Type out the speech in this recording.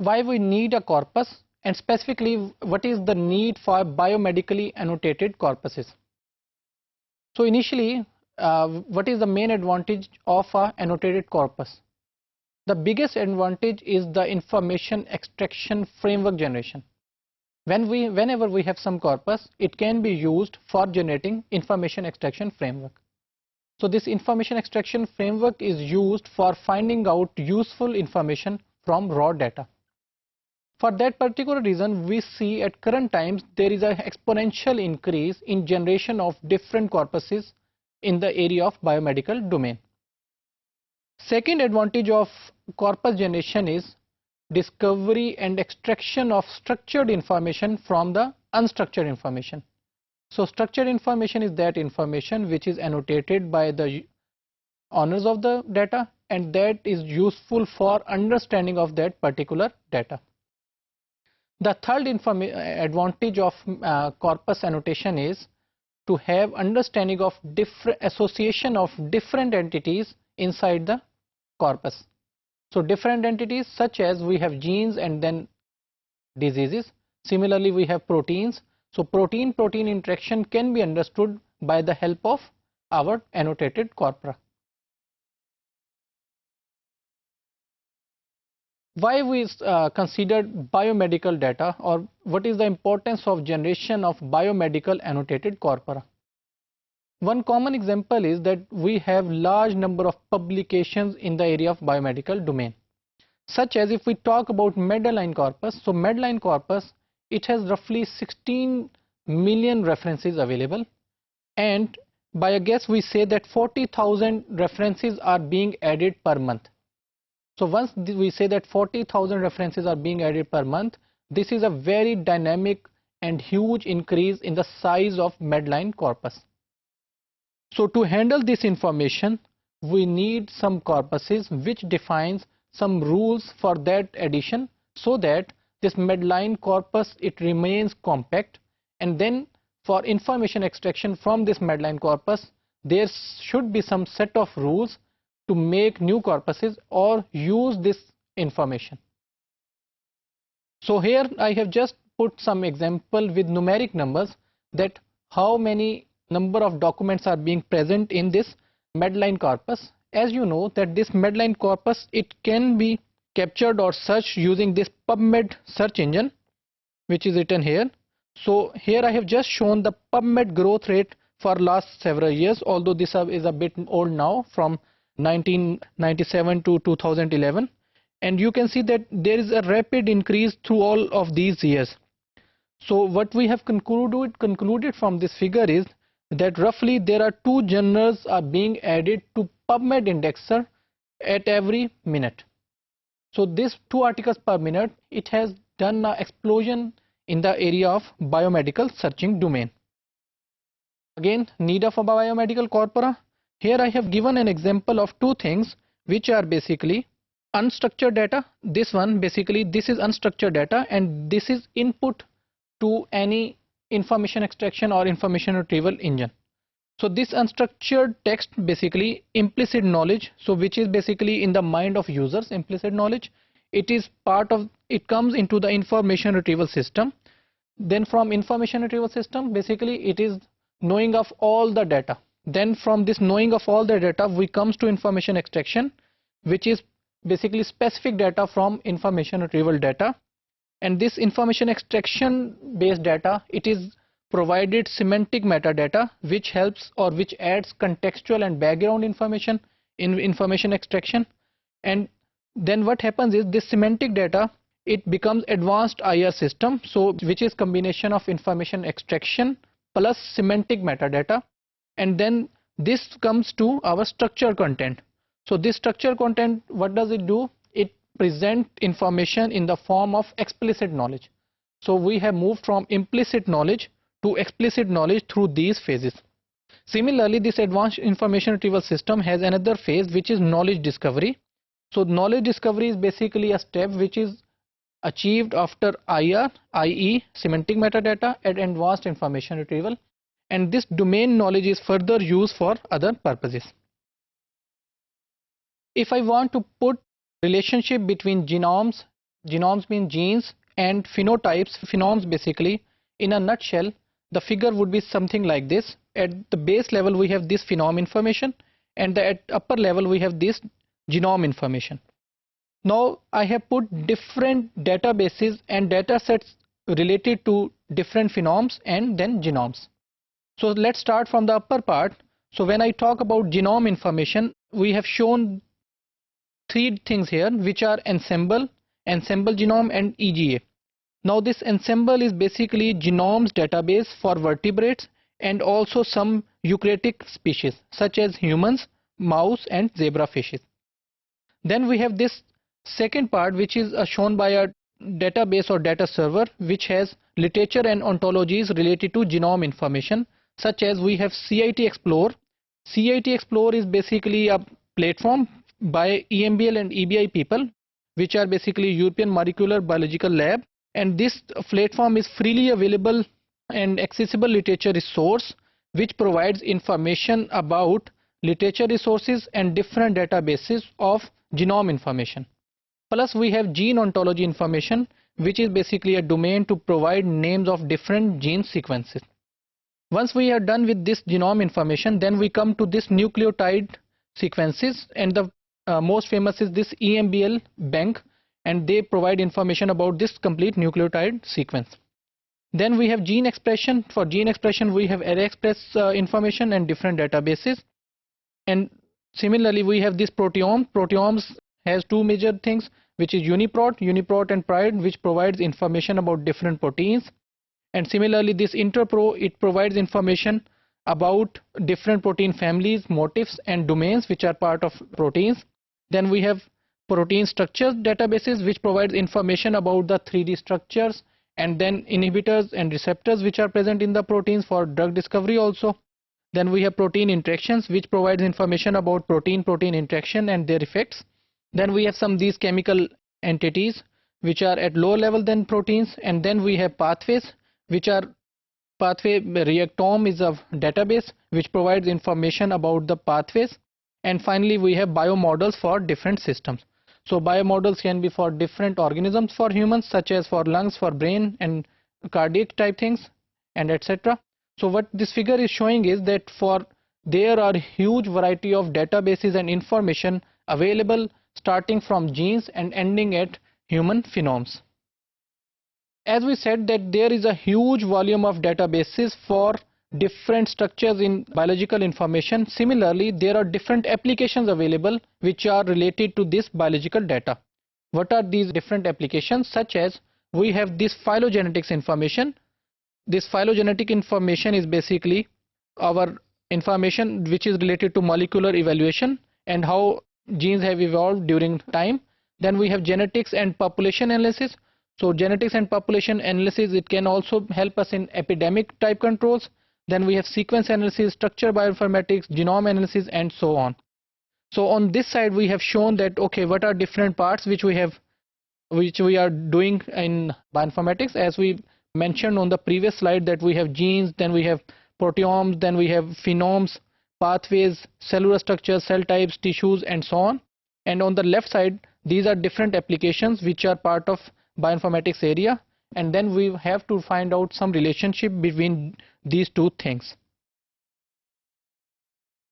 why we need a corpus, and specifically what is the need for biomedically annotated corpuses. So initially, what is the main advantage of a annotated corpus? The biggest advantage is the information extraction framework generation. Whenever we have some corpus, it can be used for generating information extraction framework. So this information extraction framework is used for finding out useful information from raw data. For that particular reason, we see at current times there is an exponential increase in generation of different corpuses in the area of biomedical domain. Second advantage of corpus generation is discovery and extraction of structured information from the unstructured information. So structured information is that information which is annotated by the owners of the data, and that is useful for understanding of that particular data. The third advantage of corpus annotation is to have understanding of different association of different entities inside the corpus. So different entities such as we have genes and then diseases. Similarly, we have proteins. So protein-protein interaction can be understood by the help of our annotated corpora. Why we considered biomedical data, or what is the importance of generation of biomedical annotated corpora? One common example is that we have large number of publications in the area of biomedical domain. Such as if we talk about Medline corpus, so Medline corpus, it has roughly 16 million references available, and by a guess we say that 40,000 references are being added per month. So once we say that 40,000 references are being added per month, this is a very dynamic and huge increase in the size of Medline corpus. So to handle this information, we need some corpuses which defines some rules for that addition, so that this Medline corpus, it remains compact, and then for information extraction from this Medline corpus, there should be some set of rules to make new corpuses or use this information. So here I have just put some example with numeric numbers that how many number of documents are being present in this Medline corpus. As you know that this Medline corpus, it can be captured or searched using this PubMed search engine, which is written here. So here I have just shown the PubMed growth rate for last several years, although this is a bit old now, from 1997 to 2011, and you can see that there is a rapid increase through all of these years. So what we have concluded from this figure is that roughly there are 2 journals are being added to PubMed indexer at every minute. So this 2 articles per minute, it has done an explosion in the area of biomedical searching domain. Again, need of a biomedical corpora. Here I have given an example of 2 things which are basically unstructured data. This one, basically this is unstructured data, and this is input to any information extraction or information retrieval engine. So this unstructured text, basically implicit knowledge, so which is basically in the mind of users, implicit knowledge, it is part of, it comes into the information retrieval system. Then from information retrieval system, basically it is knowing of all the data. Then from this knowing of all the data, we comes to information extraction, which is basically specific data from information retrieval data. And this information extraction based data, it is provided semantic metadata, which helps or which adds contextual and background information in information extraction. And then what happens is this semantic data, it becomes advanced IR system, so which is combination of information extraction plus semantic metadata. And then this comes to our structured content. So this structured content, what does it do? It presents information in the form of explicit knowledge. So we have moved from implicit knowledge to explicit knowledge through these phases. Similarly, this advanced information retrieval system has another phase, which is knowledge discovery. So knowledge discovery is basically a step which is achieved after IR, i.e. semantic metadata, and advanced information retrieval. And this domain knowledge is further used for other purposes. If I want to put relationship between genomes, genomes mean genes, and phenotypes, phenoms basically. In a nutshell, the figure would be something like this. At the base level we have this phenome information, and at upper level we have this genome information. Now I have put different databases and data sets related to different phenoms and then genomes. So let's start from the upper part. So when I talk about genome information, we have shown three things here, which are ensemble, ensemble genome, and EGA. Now this ensemble is basically genome's database for vertebrates and also some eukaryotic species such as humans, mouse, and zebrafishes. Then we have this second part, which is shown by a database or data server, which has literature and ontologies related to genome information, such as we have CIT Explorer. CIT Explorer is basically a platform by EMBL and EBI people, which are basically European Molecular Biological Lab, and this platform is freely available and accessible literature resource which provides information about literature resources and different databases of genome information. Plus we have gene ontology information, which is basically a domain to provide names of different gene sequences. Once we are done with this genome information, then we come to this nucleotide sequences, and the most famous is this EMBL bank, and they provide information about this complete nucleotide sequence. Then we have gene expression. For gene expression we have ArrayExpress information and different databases. And similarly we have this proteome. Proteomes has two major things, which is UniProt and PRIDE, which provides information about different proteins. And similarly this InterPro, it provides information about different protein families, motifs, and domains which are part of proteins. Then we have protein structures databases, which provides information about the 3D structures, and then inhibitors and receptors which are present in the proteins for drug discovery also. Then we have protein interactions, which provides information about protein-protein interaction and their effects. Then we have some these chemical entities which are at lower level than proteins, and then we have pathways, which are pathway reactome is a database which provides information about the pathways. And finally we have biomodels for different systems. So biomodels can be for different organisms for humans, such as for lungs, for brain, and cardiac type things, and etc. So what this figure is showing is that there are huge variety of databases and information available, starting from genes and ending at human phenomes. As we said that there is a huge volume of databases for different structures in biological information. Similarly, there are different applications available which are related to this biological data. What are these different applications? Such as we have this phylogenetics information. This phylogenetic information is basically our information which is related to molecular evaluation and how genes have evolved during time. Then we have genetics and population analysis. So genetics and population analysis, it can also help us in epidemic type controls. Then we have sequence analysis, structure bioinformatics, genome analysis, and so on. So on this side we have shown that okay, what are different parts which we are doing in bioinformatics. As we mentioned on the previous slide, that we have genes, then we have proteomes, then we have phenomes, pathways, cellular structures, cell types, tissues, and so on. And on the left side, these are different applications which are part of bioinformatics area, and then we have to find out some relationship between these two things.